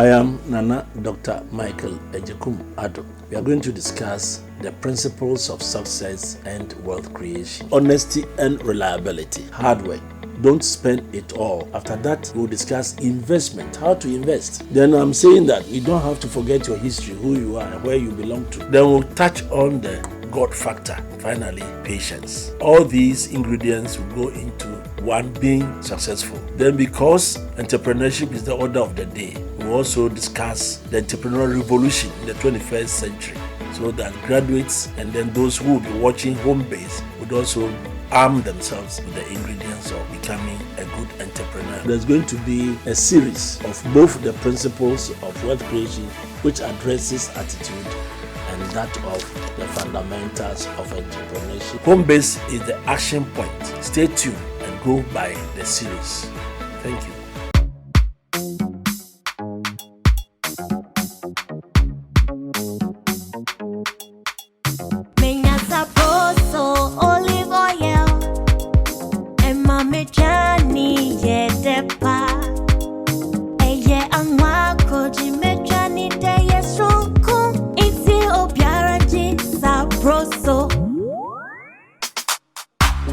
I am Nana Dr. Michael Agyekum Addo. We are going to discuss the principles of success and wealth creation, honesty and reliability, hard work. Don't spend it all. After that, we'll discuss investment, how to invest. Then I'm saying that you don't have to forget your history, who you are, and where you belong to. Then we'll touch on the God factor. Finally, patience. All these ingredients will go into one being successful. Then, because entrepreneurship is the order of the day, we'll also discuss the entrepreneurial revolution in the 21st century, so that graduates and then those who will be watching home base would also arm themselves with the ingredients of becoming a good entrepreneur. There's going to be a series of both the principles of wealth creation, which addresses attitude, and that of the fundamentals of entrepreneurship. Home base is the action point. Stay tuned and go by the series. Thank you.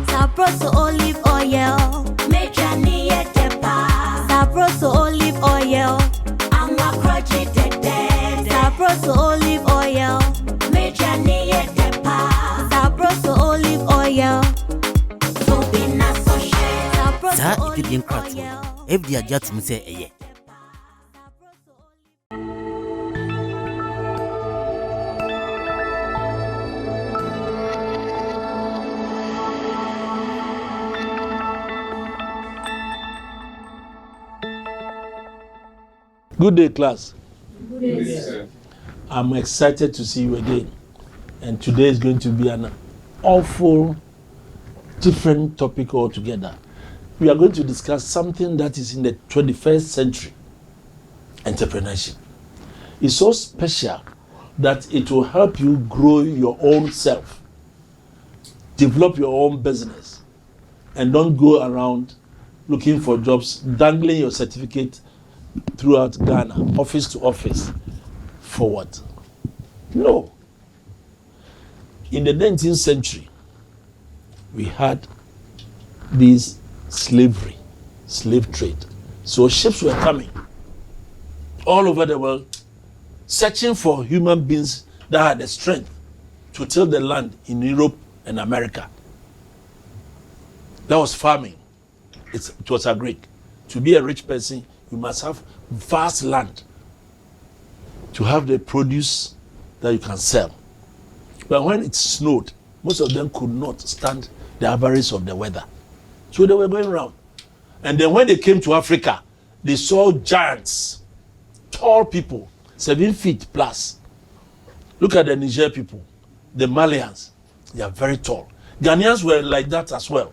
Sabroso olive oil, mejani yetepa. Sabroso olive oil, angwa kroji dede. Sabroso olive oil, mejani yetepa. Sabroso olive oil, sobina soshe. Sa ikidien krato. Every Agyekum say eye. Good day, class. Good day, sir. I'm excited to see you again. And today is going to be an awful different topic altogether. We are going to discuss something that is in the 21st century, entrepreneurship. It's so special that it will help you grow your own self, develop your own business, and don't go around looking for jobs, dangling your certificate throughout Ghana, office to office. For what? No. In the 19th century, we had this slave trade. So ships were coming all over the world, searching for human beings that had the strength to till the land in Europe and America. That was farming. It was agric. To be a rich person, you must have vast land to have the produce that you can sell. But when it snowed, most of them could not stand the avarice of the weather. So they were going around. And then when they came to Africa, they saw giants, tall people, 7 feet plus. Look at the Niger people, the Malians, they are very tall. Ghanaians were like that as well.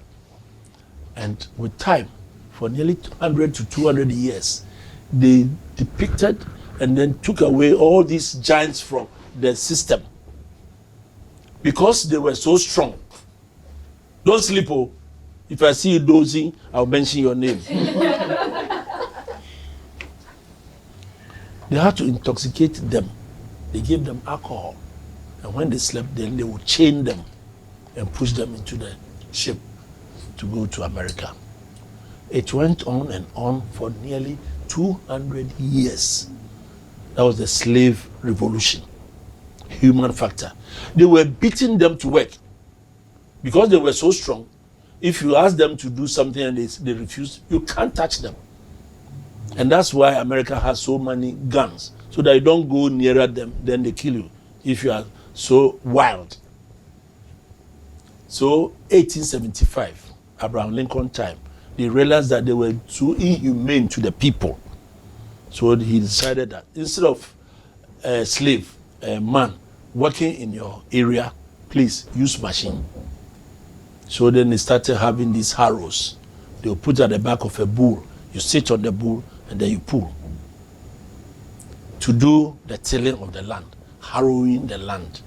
And with time, for nearly 100 to 200 years, they depicted and then took away all these giants from the system because they were so strong. Don't sleep, oh. If I see you dozing, I'll mention your name. They had to intoxicate them. They gave them alcohol. And when they slept, then they would chain them and push them into the ship to go to America. It went on and on for nearly 200 years. That was the slave revolution, human factor. They were beating them to work because they were so strong. If you ask them to do something and they refuse, you can't touch them. And that's why America has so many guns, so that you don't go nearer them, then they kill you if you are so wild. So 1875, Abraham Lincoln time, they realized that they were too inhumane to the people. So he decided that instead of a slave, a man working in your area, please use machine. So then they started having these harrows. They will put at the back of a bull. You sit on the bull and then you pull. To do the tilling of the land, harrowing the land.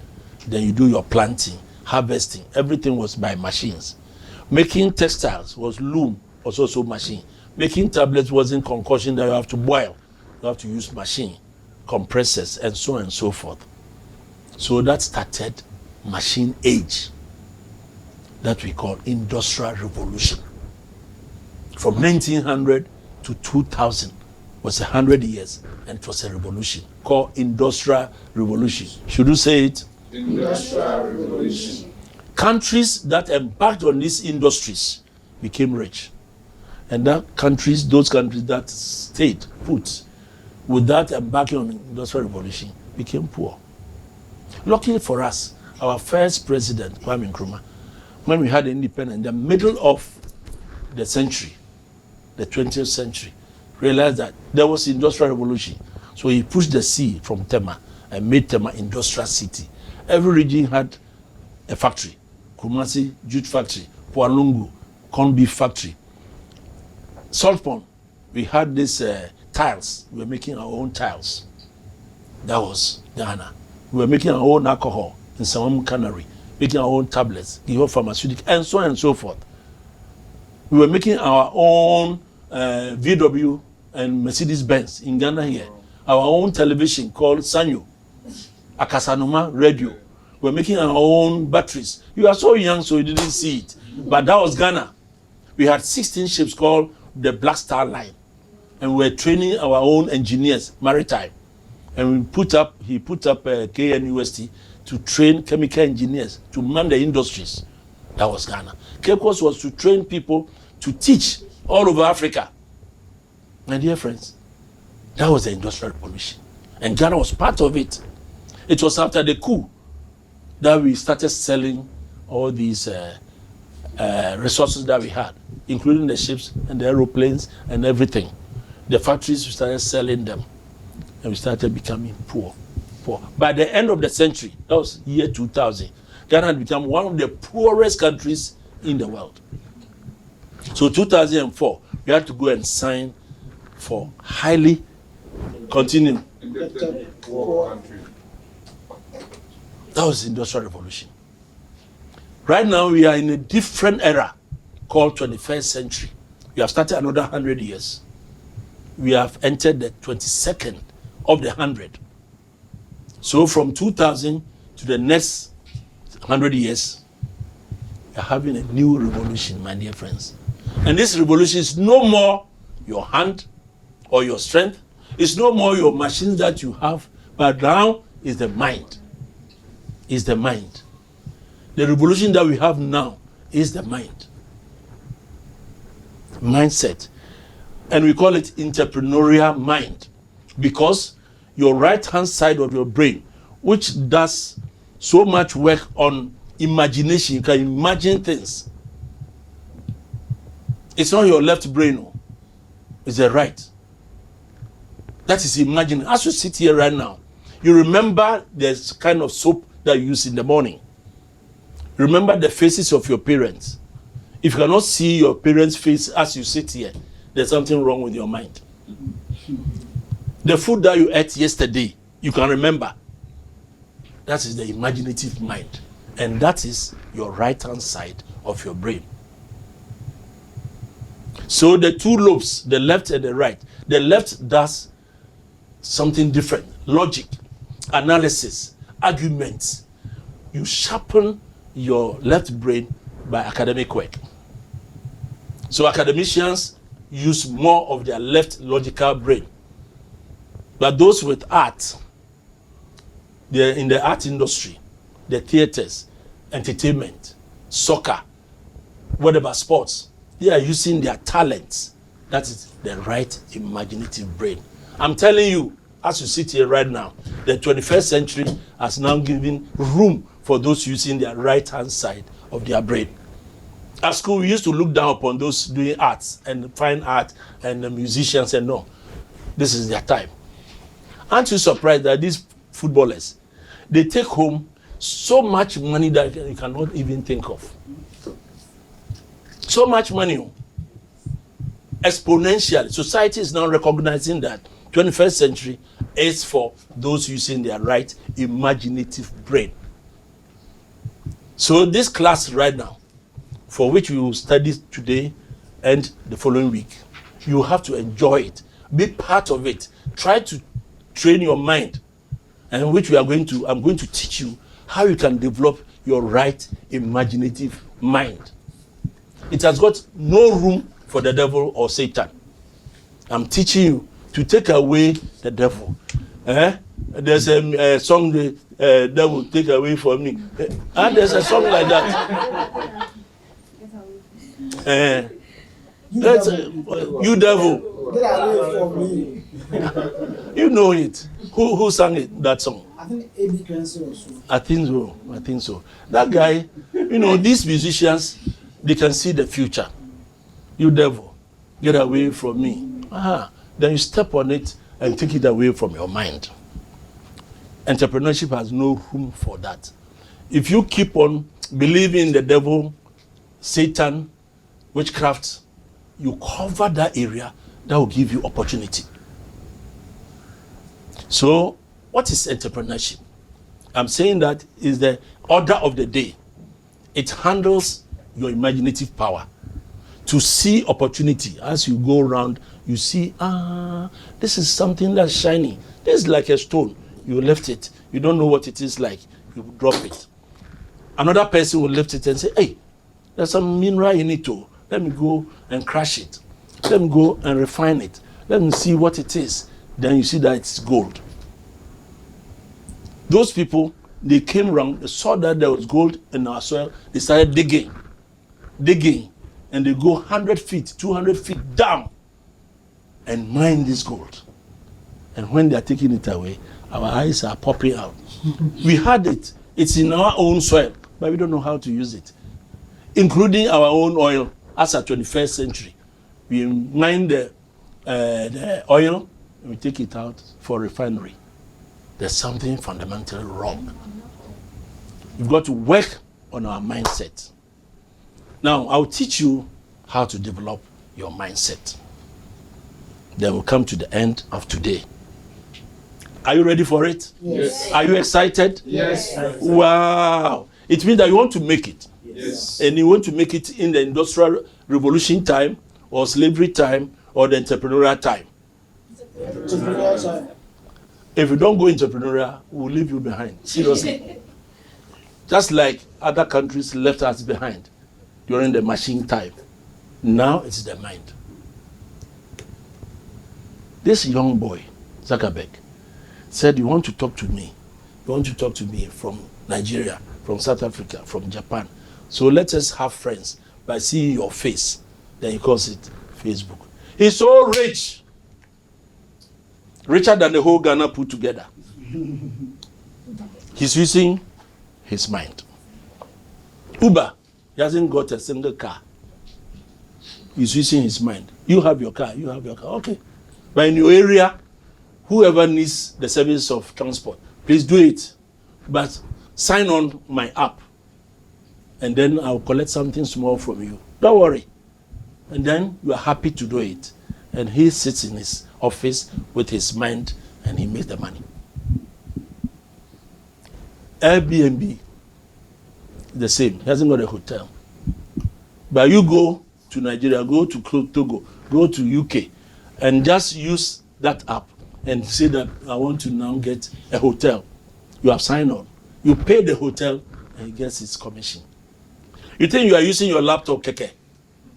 Then you do your planting, harvesting. Everything was by machines. Making textiles was loom, was also machine. Making tablets wasn't concoction that you have to boil. You have to use machine, compressors, and so on and so forth. So that started machine age that we call industrial revolution. From 1900 to 2000 was 100 years, and it was a revolution called industrial revolution. Should you say it? Industrial revolution. Countries that embarked on these industries became rich. And those countries that stayed put without embarking on industrial revolution became poor. Luckily for us, our first president, Kwame Nkrumah, when we had independence in the middle of the century, the 20th century, realized that there was industrial revolution. So he pushed the sea from Tema and made Tema industrial city. Every region had a factory. Kumasi, jute factory, Pualungu, corn beef factory. Salt Pond, we had this tiles. We were making our own tiles. That was Ghana. We were making our own alcohol in Samam Canary, making our own tablets, give pharmaceutical, and so on and so forth. We were making our own VW and Mercedes-Benz in Ghana here. Our own television called Sanyo, Akasanuma radio. We were making our own batteries. You are so young, so you didn't see it. But that was Ghana. We had 16 ships called the Black Star Line. And we were training our own engineers, maritime. And he put up KNUST to train chemical engineers to man the industries. That was Ghana. Cape Coast was to train people to teach all over Africa. My dear friends, that was the industrial revolution. And Ghana was part of it. It was after the coup that we started selling all these resources that we had, including the ships and the aeroplanes and everything. The factories, we started selling them. And we started becoming poor. By the end of the century, that was year 2000, Ghana had become one of the poorest countries in the world. So 2004, we had to go and sign for highly continuing. Poor country. That was the Industrial Revolution. Right now, we are in a different era called 21st century. We have started another 100 years. We have entered the 22nd of the 100. So from 2000 to the next 100 years, we are having a new revolution, my dear friends. And this revolution is no more your hand or your strength. It's no more your machines that you have, but now is the mind. Is the mind. The revolution that we have now is the mind. Mindset. And we call it entrepreneurial mind, because your right hand side of your brain, which does so much work on imagination, you can imagine things. It's not your left brain, it's the right. That is imagining. As you sit here right now, you remember this kind of soap that you use in the morning. Remember the faces of your parents. If you cannot see your parents' face as you sit here, there's something wrong with your mind. The food that you ate yesterday, you can remember. That is the imaginative mind. And that is your right-hand side of your brain. So the two lobes, the left and the right, the left does something different. Logic, analysis, arguments. You sharpen your left brain by academic work. So academicians use more of their left logical brain. But those with art, they're in the art industry, the theaters, entertainment, soccer, whatever sports, they are using their talents. That is the right imaginative brain. I'm telling you, as you sit here right now, the 21st century has now given room for those using their right-hand side of their brain. At school, we used to look down upon those doing arts and fine art and the musicians and no. This is their time. Aren't you surprised that these footballers, they take home so much money that you cannot even think of? So much money. Exponentially. Society is now recognizing that 21st century is for those using their right imaginative brain. So this class right now, for which we will study today and the following week, you have to enjoy it. Be part of it. try to train your mind, and which I'm going to teach you how you can develop your right imaginative mind. It has got no room for the devil or Satan. I'm teaching you to take away the devil. There's a song, the devil take away from me. And there's a song like that. You devil. Get away from me. You know it. Who sang it, that song? I think A.B. Clancy also. I think so. That guy, these musicians, they can see the future. You devil, get away from me. Then you step on it and take it away from your mind. Entrepreneurship has no room for that. If you keep on believing the devil, Satan, witchcraft, you cover that area, that will give you opportunity. So, what is entrepreneurship? I'm saying that is the order of the day. It handles your imaginative power to see opportunity. As you go around, you see, this is something that's shiny. This is like a stone. You left it. You don't know what it is like. You drop it. Another person will lift it and say, hey, there's some mineral in it too. Let me go and crush it. Let me go and refine it. Let me see what it is. Then you see that it's gold. Those people, they came around, they saw that there was gold in our soil. They started digging, and they go 100 feet, 200 feet down and mine this gold. And when they are taking it away, our eyes are popping out. We had it. It's in our own soil, but we don't know how to use it, including our own oil. As a 21st century, we mine the oil and we take it out for refinery. There's something fundamentally wrong. We've got to work on our mindset. Now, I'll teach you how to develop your mindset. Then we'll come to the end of today. Are you ready for it? Yes. Are you excited? Yes. Wow. It means that you want to make it. Yes. And you want to make it in the Industrial Revolution time, or slavery time, or the entrepreneurial time. If you don't go entrepreneurial, we'll leave you behind. Seriously. Just like other countries left us behind during the machine time. Now it's the mind. This young boy, Zuckerberg, said, you want to talk to me. You want to talk to me from Nigeria, from South Africa, from Japan. So let us have friends by seeing your face. Then he calls it Facebook. He's so rich. Richer than the whole Ghana put together. He's using his mind. Uber, he hasn't got a single car. He's using his mind. You have your car, okay. But in your area, whoever needs the service of transport, please do it. But sign on my app. And then I'll collect something small from you. Don't worry. And then you are happy to do it. And he sits in his office with his mind and he makes the money. Airbnb, the same. He hasn't got a hotel. But you go to Nigeria, go to Togo, go to UK, and just use that app and say that I want to now get a hotel. You have signed on. You pay the hotel and he gets his commission. You think you are using your laptop, keke?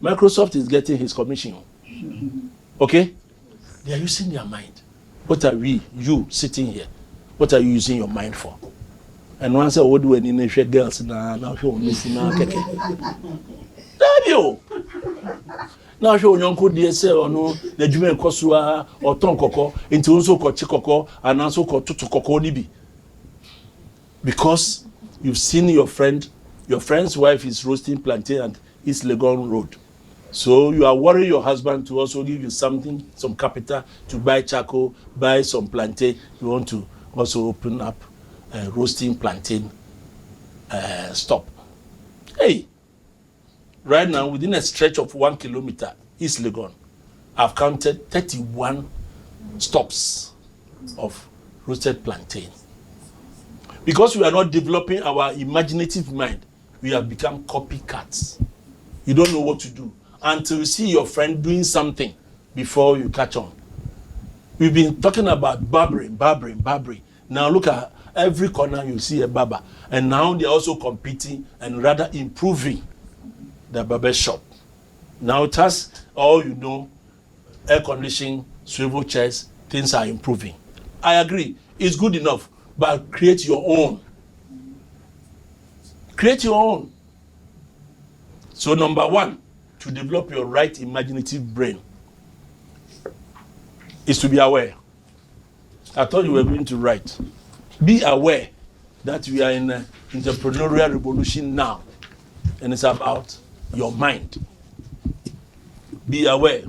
Microsoft is getting his commission. Okay? They are using their mind. What are we, you sitting here, what are you using your mind for? And once I would do any girls now show me now keke. Daddy, now show young could DSL or no, the Jume Kosua or Ton Coco, into also called Chikoko and also called Tutu Coco Nibi. Because you've seen your friend's wife is roasting plantain at East Legon Road. So you are worrying your husband to also give you something, some capital to buy charcoal, buy some plantain. You want to also open up roasting plantain stop. Hey, right now within a stretch of 1 kilometer, East Legon, I've counted 31 stops of roasted plantain. Because we are not developing our imaginative mind, we have become copycats. You don't know what to do until you see your friend doing something before you catch on. We've been talking about barbering. Now look at every corner you see a barber. And now they're also competing and rather improving the barber shop. Now it has all you know, air conditioning, swivel chairs, things are improving. I agree, it's good enough, but create your own. Create your own. So number one, to develop your right imaginative brain is to be aware. I thought you were going to write. Be aware that we are in an entrepreneurial revolution now, and it's about your mind. Be aware.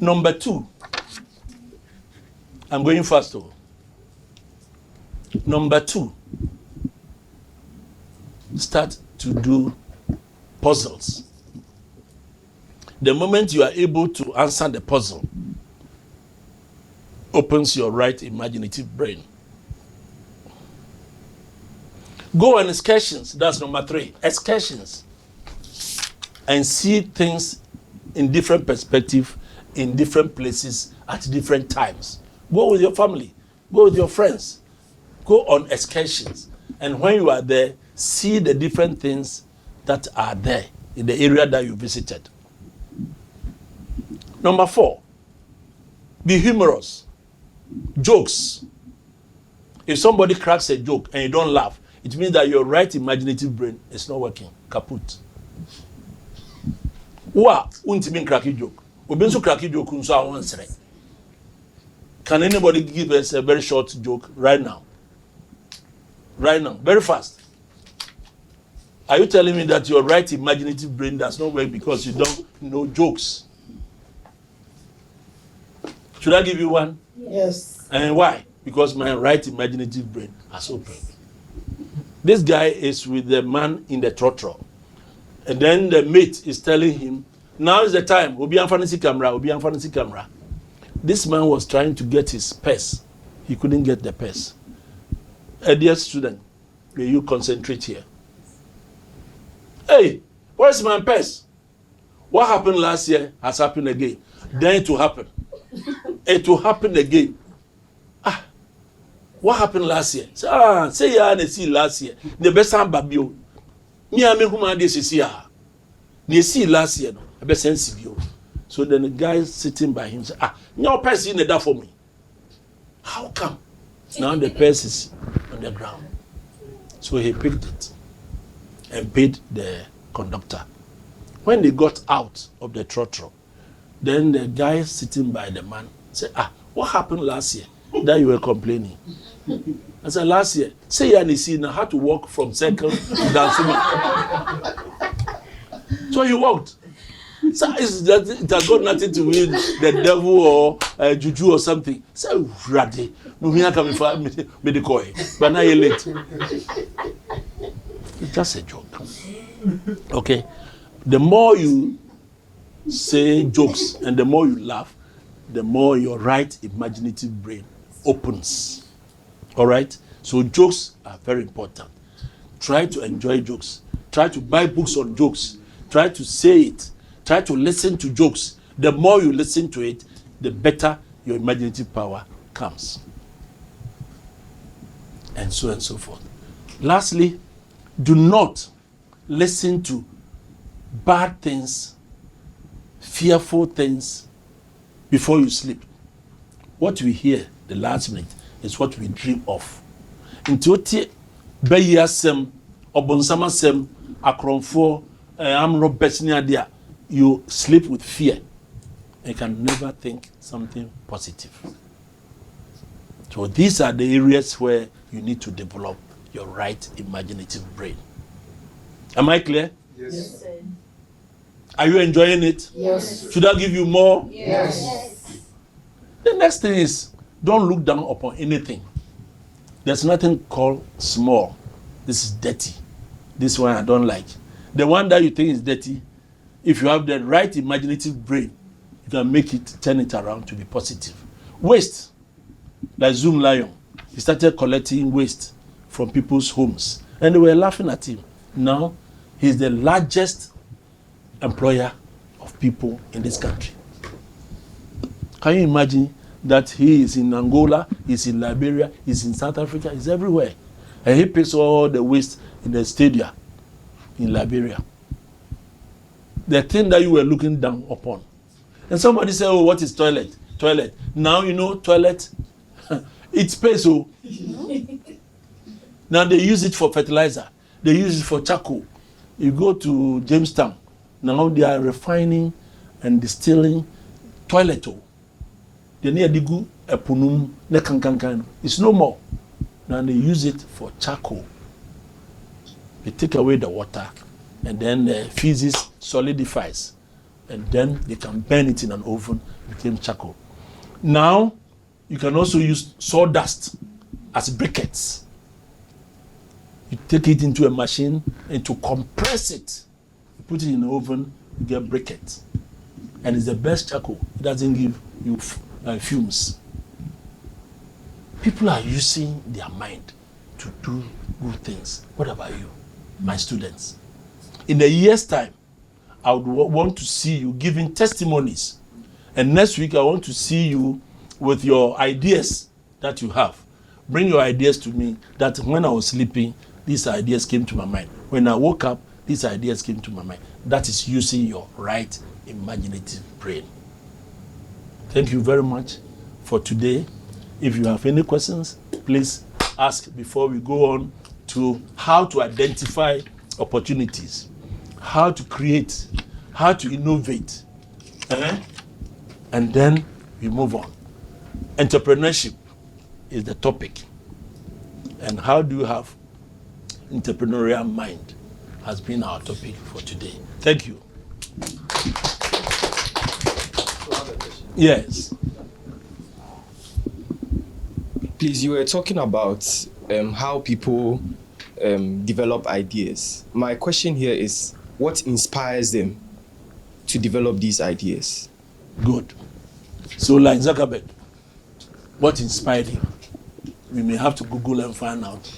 Number two, I'm going fast though. Number two, start to do puzzles. The moment you are able to answer the puzzle, opens your right imaginative brain. Go on excursions. That's number three. Excursions. And see things in different perspective, in different places, at different times. Go with your family. Go with your friends. Go on excursions. And when you are there, see the different things that are there in the area that you visited. Number four, be humorous. Jokes. If somebody cracks a joke and you don't laugh, it means that your right imaginative brain is not working. Kaput. Wa untimi cracky joke. Obenso cracky joke unso awonsere. Can anybody give us a very short joke right now? Right now, very fast. Are you telling me that your right imaginative brain does not work because you don't know jokes? Should I give you one? Yes. And why? Because my right imaginative brain has opened. This guy is with the man in the trotro. And then the mate is telling him, now is the time. Obi fancy camera. This man was trying to get his purse. He couldn't get the purse. A dear student, will you concentrate here? Hey, where's my purse? What happened last year has happened again. Then it will happen. It will happen again. What happened last year? Say ya see last year. The best time babio. Me who man this is here. Ne see last year no. The best sensitive. So then the guy sitting by him say, your purse in there for me. How come? Now the purse is on the ground. So he picked it and paid the conductor. When they got out of the trotro, then the guy sitting by the man said, what happened last year that you were complaining? I said, last year, say you see now how to walk from circle to Dansuma. So he walked. So it has got nothing to do with the devil or juju or something. So ready. No, we are coming for medical. But now you're late. It's just a joke. Okay. The more you say jokes and the more you laugh, the more your right imaginative brain opens. All right? So jokes are very important. Try to enjoy jokes. Try to buy books on jokes. Try to say it. Try to listen to jokes. The more you listen to it, the better your imaginative power comes. And so forth. Lastly, do not listen to bad things, fearful things before you sleep. What we hear the last minute is what we dream of. Intuiti beyasem, obonsamasem, akronfo, amro besniadia. You sleep with fear. You can never think something positive. So these are the areas where you need to develop your right imaginative brain. Am I clear? Yes. Are you enjoying it? Yes. Should I give you more? Yes. The next thing is, don't look down upon anything. There's nothing called small. This is dirty. This one I don't like. The one that you think is dirty, if you have the right imaginative brain, you can make it, turn it around to be positive. Waste, like Zoom Lion, he started collecting waste from people's homes. And they were laughing at him. Now, he's the largest employer of people in this country. Can you imagine that he is in Angola, he's in Liberia, he's in South Africa, he's everywhere. And he picks all the waste in the stadia in Liberia. The thing that you were looking down upon. And somebody said, oh, what is toilet? Toilet. Now you know toilet, it pays. Oh. Now they use it for fertilizer. They use it for charcoal. You go to Jamestown, now they are refining and distilling toilet. Oh. They need to go a punum ne kankankan. It's no more. Now they use it for charcoal. They take away the water, and then the feces solidifies, and then they can burn it in an oven. It became charcoal. Now you can also use sawdust as briquettes. You take it into a machine and to compress it, you put it in the oven, you get briquettes, and it's the best charcoal. It doesn't give you fumes. People are using their mind to do good things. What about you, my students? In a year's time, I would want to see you giving testimonies. And next week, I want to see you with your ideas that you have. Bring your ideas to me, that when I was sleeping, these ideas came to my mind. When I woke up, these ideas came to my mind. That is using your right imaginative brain. Thank you very much for today. If you have any questions, please ask before we go on to how to identify opportunities, how to create, how to innovate. And then we move on. Entrepreneurship is the topic. And how do you have entrepreneurial mind has been our topic for today. Thank you. Yes. Please, you were talking about how people develop ideas. My question here is, what inspires them to develop these ideas? Good. So like Zuckerberg, what inspired him? We may have to Google and find out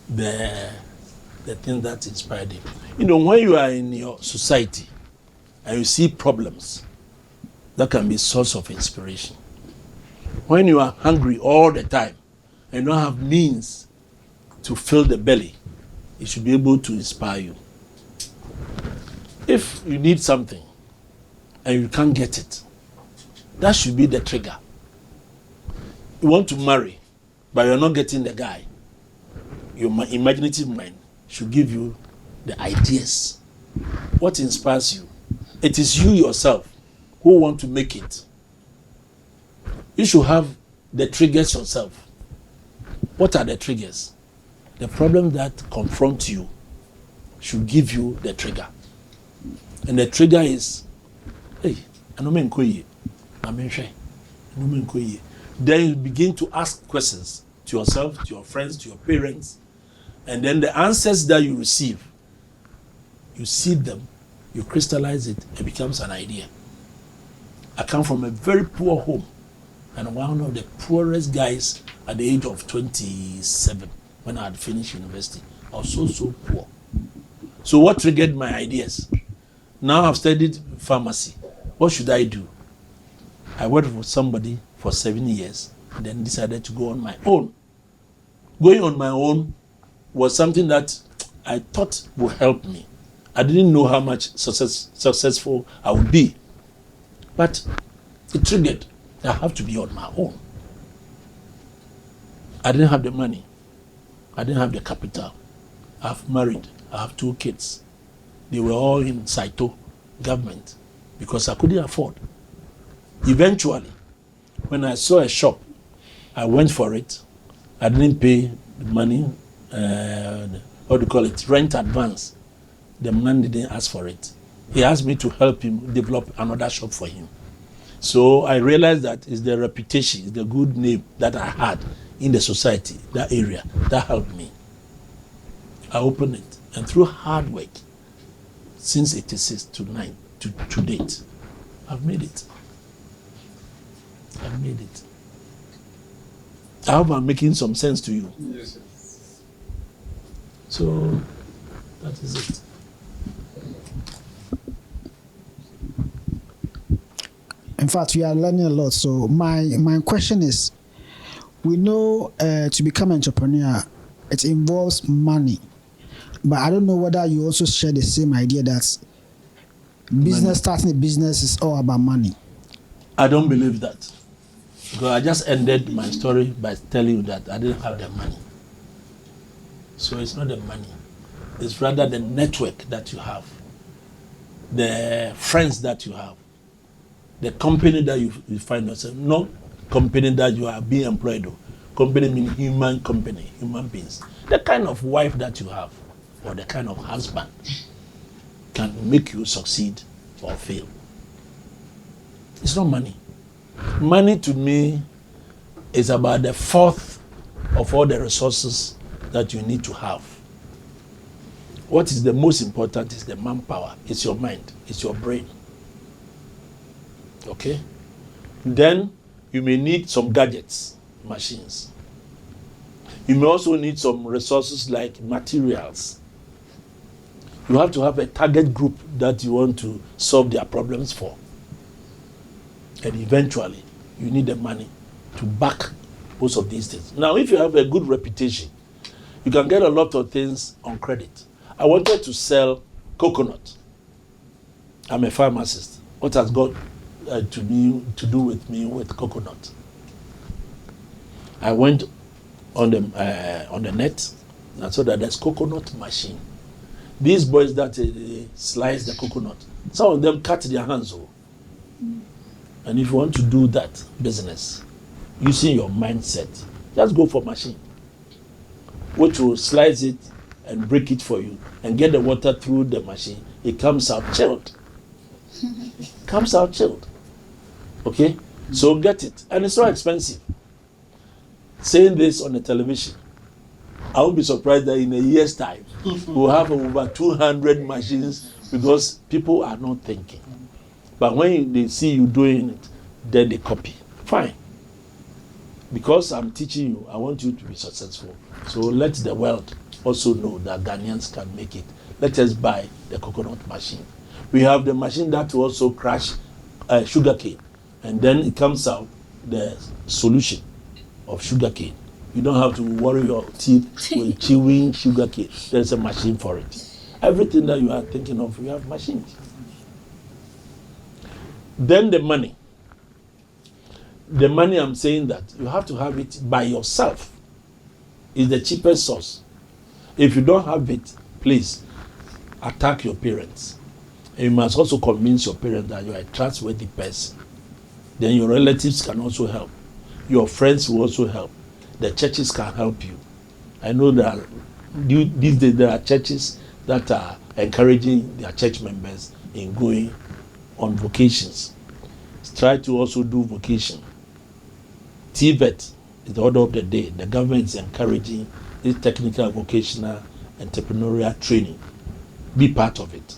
the thing that inspired him. You know, when you are in your society and you see problems, that can be a source of inspiration. When you are hungry all the time and don't have means to fill the belly, it should be able to inspire you. If you need something and you can't get it, that should be the trigger. You want to marry, but you're not getting the guy. Your imaginative mind should give you the ideas. What inspires you? It is you yourself who want to make it. You should have the triggers yourself. What are the triggers? The problem that confronts you should give you the trigger. And the trigger is, hey, then you begin to ask questions to yourself, to your friends, to your parents, and then the answers that you receive, you seed them, you crystallize it, it becomes an idea. I come from a very poor home, and one of the poorest guys at the age of 27 when I had finished university. I was so poor. So what triggered my ideas? Now I've studied pharmacy. What should I do? I worked for somebody for 7 years and then decided to go on my own. Going on my own was something that I thought would help me. I didn't know how much successful I would be. But it triggered. I have to be on my own. I didn't have the money. I didn't have the capital. I've married. I have 2 kids. They were all in Saito government because I couldn't afford. Eventually, when I saw a shop, I went for it. I didn't pay the money, what do you call it, rent advance. The man didn't ask for it. He asked me to help him develop another shop for him. So I realized that it's the reputation, it's the good name that I had in the society, that area, that helped me. I opened it, and through hard work, since 86 to date, I've made it. I've made it. I hope I'm making some sense to you. Yes, sir. So that is it. In fact, we are learning a lot. So my question is, we know to become an entrepreneur, it involves money. But I don't know whether you also share the same idea that starting a business is all about money. I don't believe that. Because I just ended my story by telling you that I didn't have the money. So it's not the money. It's rather the network that you have, the friends that you have, the company that you find yourself. Not company that you are being employed of. Company means human beings. The kind of wife that you have or the kind of husband can make you succeed or fail. It's not money. Money to me is about the fourth of all the resources that you need to have. What is the most important is the manpower. It's your mind. It's your brain. Okay? Then you may need some gadgets, machines. You may also need some resources like materials. You have to have a target group that you want to solve their problems for. And eventually, you need the money to back most of these things. Now, if you have a good reputation, you can get a lot of things on credit. I wanted to sell coconut. I'm a pharmacist. What has got to do with me with coconut? I went on the net and saw that there's coconut machine. These boys that slice the coconut, some of them cut their hands off. And if you want to do that business, using your mindset, just go for machine, which will slice it and break it for you and get the water through the machine. It comes out chilled. Okay? So get it. And it's not expensive. Saying this on the television, I won't be surprised that in a year's time, we'll have over 200 machines because people are not thinking. But when they see you doing it, then they copy. Fine. Because I'm teaching you, I want you to be successful. So let the world also know that Ghanaians can make it. Let us buy the coconut machine. We have the machine that will also crush sugarcane. And then it comes out the solution of sugarcane. You don't have to worry your teeth with chewing sugarcane. There's a machine for it. Everything that you are thinking of, you have machines. Then the money. The money, I'm saying that you have to have it by yourself. It's the cheapest source. If you don't have it, please attack your parents. And you must also convince your parents that you are a trustworthy person. Then your relatives can also help. Your friends will also help. The churches can help you. I know that these days there are churches that are encouraging their church members in going on vocations. Try to also do vocation. TVET is the order of the day. The government is encouraging this technical, vocational, entrepreneurial training. Be part of it.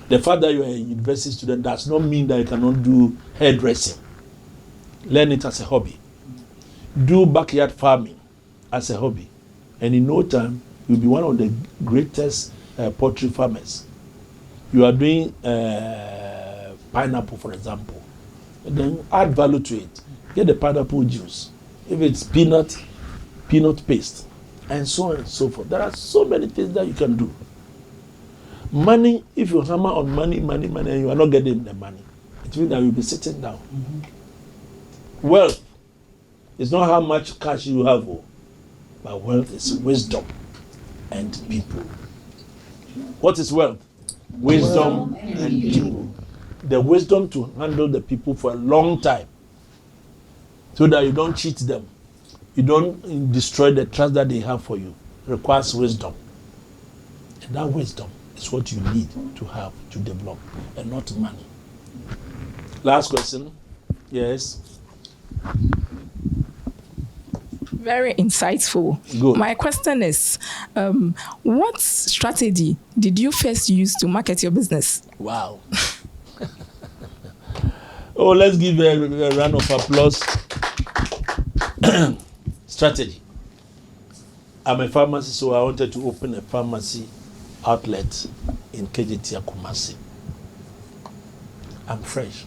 The fact that you are a university student does not mean that you cannot do hairdressing. Learn it as a hobby. Do backyard farming as a hobby. And in no time, you'll be one of the greatest poultry farmers. You are doing pineapple, for example. And then add value to it. Get the pineapple juice. If it's peanut paste, and so on and so forth. There are so many things that you can do. Money, if you hammer on money, and you are not getting the money, it means that you'll be sitting down. Mm-hmm. Wealth is not how much cash you have, but wealth is wisdom and people. What is wealth? Wisdom and people. The wisdom to handle the people for a long time so that you don't cheat them. You don't destroy the trust that they have for you. It requires wisdom. And that wisdom is what you need to have to develop and not money. Last question. Yes. Very insightful. Good. My question is, what strategy did you first use to market your business? Wow. Oh, let's give a round of applause. Strategy. I'm a pharmacist, so I wanted to open a pharmacy outlet in KGT Kumasi. I'm fresh.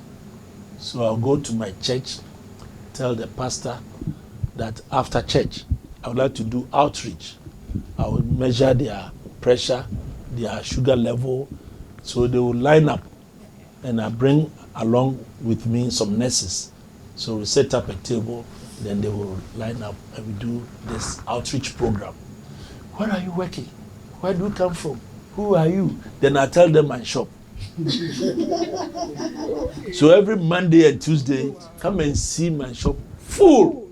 So I'll go to my church, tell the pastor that after church, I would like to do outreach. I will measure their pressure, their sugar level, so they will line up, and I bring along with me some nurses. So we set up a table, then they will line up, and we do this outreach program. Where are you working? Where do you come from? Who are you? Then I tell them my shop. So every Monday and Tuesday, come and see my shop full,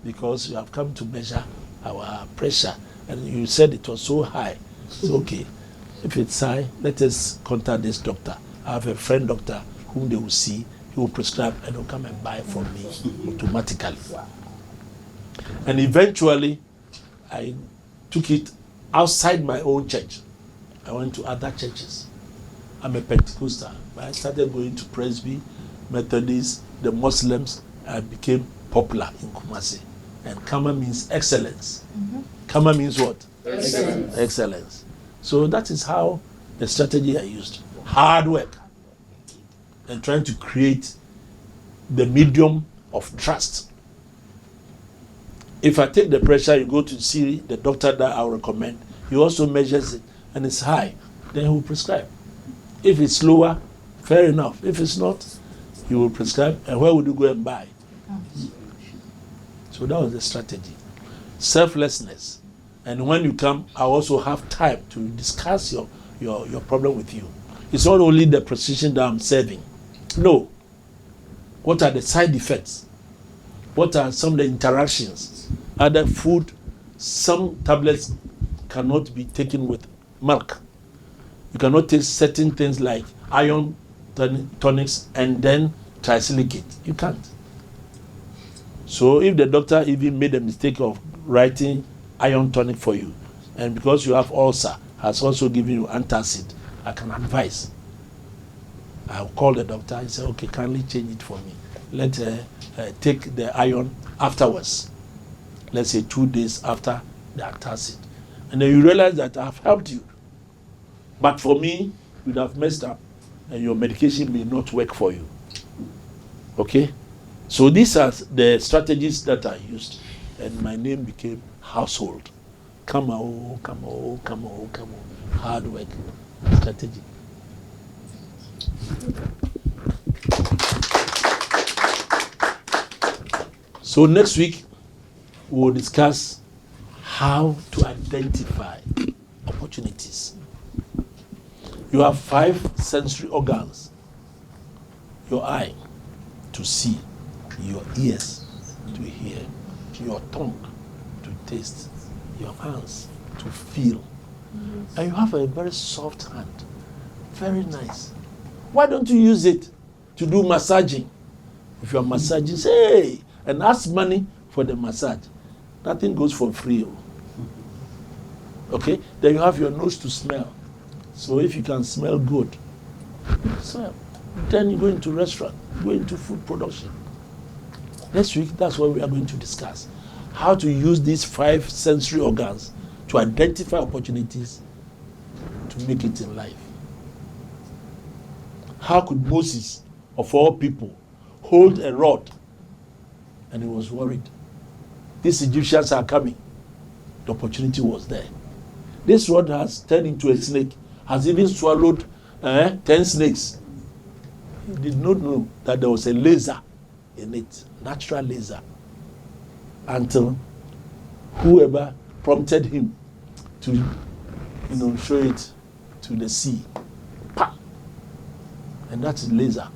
because you have come to measure our pressure, and you said it was so high. It's okay. If it's high, let us contact this doctor. I have a friend doctor whom they will see. He will prescribe, and they'll come and buy from me automatically. And eventually, I took it outside my own church. I went to other churches. I'm a Pentecostal, but I started going to Presby, Methodist, the Muslims. I became popular in Kumasi. And Kama means excellence. Kama means what? Excellence. Excellence. So that is how the strategy I used. Hard work. And trying to create the medium of trust. If I take the pressure, you go to see the doctor that I recommend. He also measures it, and it's high. Then he will prescribe. If it's lower, fair enough. If it's not, he will prescribe. And where would you go and buy? So that was the strategy. Selflessness. And when you come, I also have time to discuss your problem with you. It's not only the precision that I'm serving. No. What are the side effects? What are some of the interactions? Other food, some tablets cannot be taken with milk. You cannot take certain things like iron tonics and then trisilicate. You can't. So if the doctor even made a mistake of writing iron tonic for you, and because you have ulcer, has also given you antacid, I can advise. I'll call the doctor and say, okay, kindly change it for me. Let take the iron afterwards. Let's say 2 days after the antacid. And then you realize that I've helped you. But for me, you'd have messed up, and your medication may not work for you. Okay? So these are the strategies that I used, and my name became Household. Come on, come on, come on, come on. Hard work, strategy. So next week, we will discuss how to identify opportunities. You have 5 sensory organs. Your eye to see, your ears to hear, your tongue to taste, your hands to feel. And you have a very soft hand. Very nice. Why don't you use it to do massaging? If you are massaging, say, hey, and ask money for the massage. Nothing goes for free. Okay? Then you have your nose to smell. So if you can smell good, smell. Then you go into restaurant, go into food production. Next week, that's what we are going to discuss. How to use these 5 sensory organs to identify opportunities to make it in life. How could Moses, of all people, hold a rod? And he was worried. These Egyptians are coming. The opportunity was there. This rod has turned into a snake, has even swallowed 10 snakes. He did not know that there was a laser in it, natural laser, until whoever prompted him to, show it to the sea. Pa! And that's laser.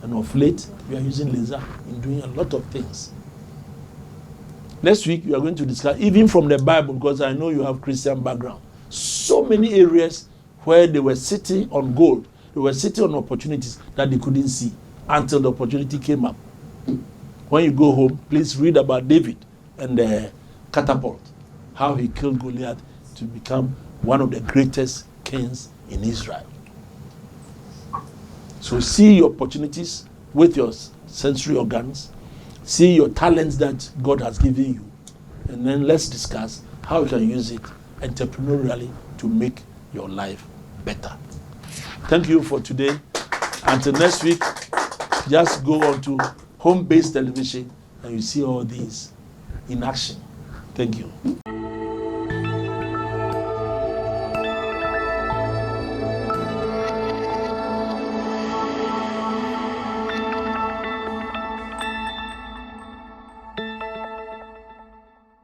And of late, we are using laser in doing a lot of things. Next week, we are going to discuss, even from the Bible, because I know you have Christian background, so many areas where they were sitting on gold, they were sitting on opportunities that they couldn't see until the opportunity came up. When you go home, please read about David and the catapult, how he killed Goliath to become one of the greatest kings in Israel. So see your opportunities with your sensory organs, see your talents that God has given you, and then let's discuss how you can use it entrepreneurially to make your life better. Thank you for today. Until next week, Just go on to home-based television and you see all these in action. Thank you.